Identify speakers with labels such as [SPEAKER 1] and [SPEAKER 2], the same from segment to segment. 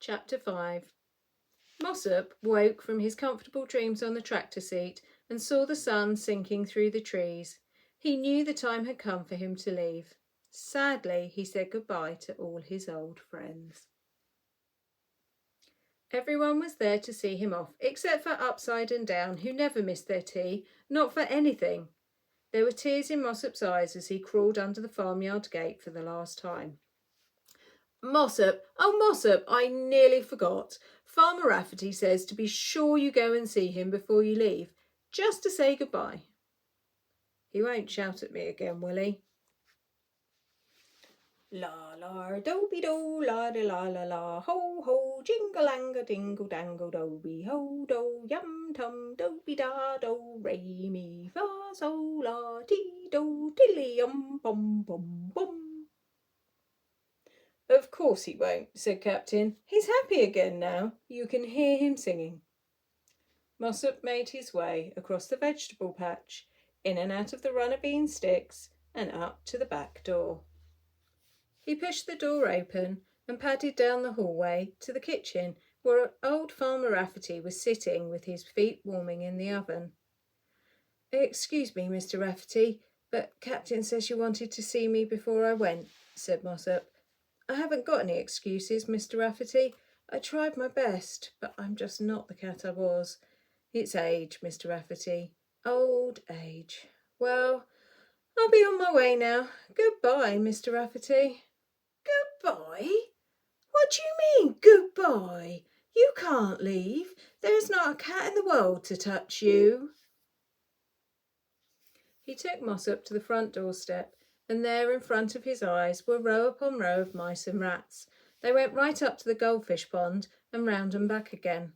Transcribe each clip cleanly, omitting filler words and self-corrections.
[SPEAKER 1] Chapter 5. Mossop woke from his comfortable dreams on the tractor seat and saw the sun sinking through the trees. He knew the time had come for him to leave. Sadly, he said goodbye to all his old friends. Everyone was there to see him off, except for Upside and Down, who never missed their tea, not for anything. There were tears in Mossop's eyes as he crawled under the farmyard gate for the last time. Mossop, oh Mossop, I nearly forgot. Farmer Rafferty says to be sure you go and see him before you leave, just to say goodbye. He won't shout at me again, will he? La la doby do, la de la la la, ho ho, jingle anga dingle dangle doby ho do, yum tum doby da do, re mi fa sol la ti do, tilly bum bum bum. Of course he won't, said Captain. He's happy again now. You can hear him singing. Mossop made his way across the vegetable patch, in and out of the run of bean sticks, and up to the back door. He pushed the door open and padded down the hallway to the kitchen, where old Farmer Rafferty was sitting with his feet warming in the oven. Excuse me, Mr. Rafferty, but Captain says you wanted to see me before I went, said Mossop. I haven't got any excuses, Mr. Rafferty. I tried my best, but I'm just not the cat I was. It's age, Mr. Rafferty. Old age. Well, I'll be on my way now. Goodbye, Mr. Rafferty. Goodbye? What do you mean, goodbye? You can't leave. There's not a cat in the world to touch you. He took Mossop to the front doorstep, and there in front of his eyes were row upon row of mice and rats. They went right up to the goldfish pond and round and back again.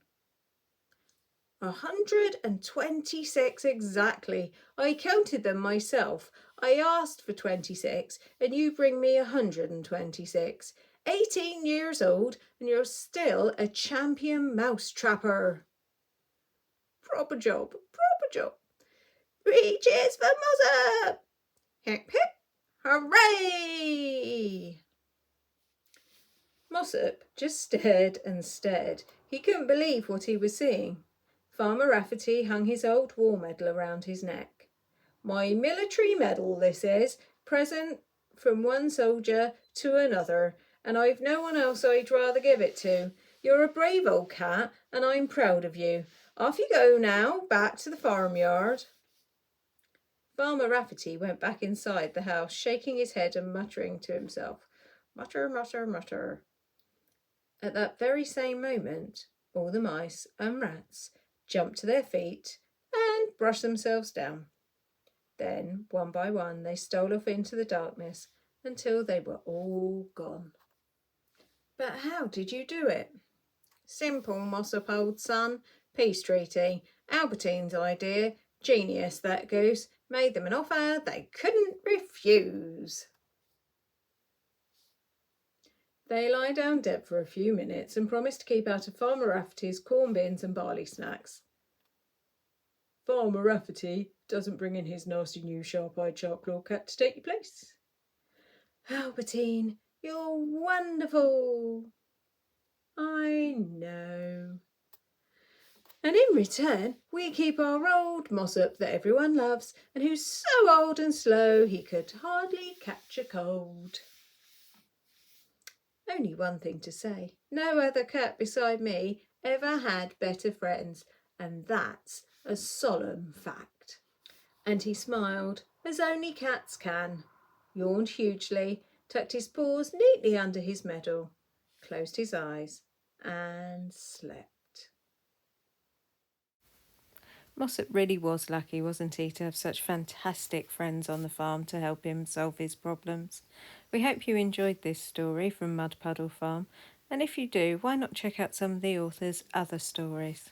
[SPEAKER 1] 126 exactly. I counted them myself. I asked for 26, and you bring me 126. 18 years old, and you're still a champion mouse trapper. Proper job, proper job. 3 cheers for Mossop! Hip hip, hooray! Mossop just stared and stared. He couldn't believe what he was seeing. Farmer Rafferty hung his old war medal around his neck. My military medal, this is, present from one soldier to another, and I've no one else I'd rather give it to. You're a brave old cat, and I'm proud of you. Off you go now, back to the farmyard. Farmer Rafferty went back inside the house, shaking his head and muttering to himself. Mutter, mutter, mutter. At that very same moment, all the mice and rats jumped to their feet and brushed themselves down. Then, one by one, they stole off into the darkness until they were all gone. But how did you do it? Simple, Mossop, old son. Peace treaty. Albertine's idea. Genius, that goose. Made them an offer they couldn't refuse. They lie down dead for a few minutes and promised to keep out of Farmer Rafferty's corn bins and barley snacks. Farmer Rafferty doesn't bring in his nasty new sharp-eyed sharp-clawed cat to take your place. Albertine, you're wonderful. I know. And in return, we keep our old Mossop that everyone loves and who's so old and slow he could hardly catch a cold. Only one thing to say. No other cat beside me ever had better friends, and that's a solemn fact. And he smiled, as only cats can, yawned hugely, tucked his paws neatly under his medal, closed his eyes, and slept. Mossop really was lucky, wasn't he, to have such fantastic friends on the farm to help him solve his problems. We hope you enjoyed this story from Mudpuddle Farm, and if you do, why not check out some of the author's other stories.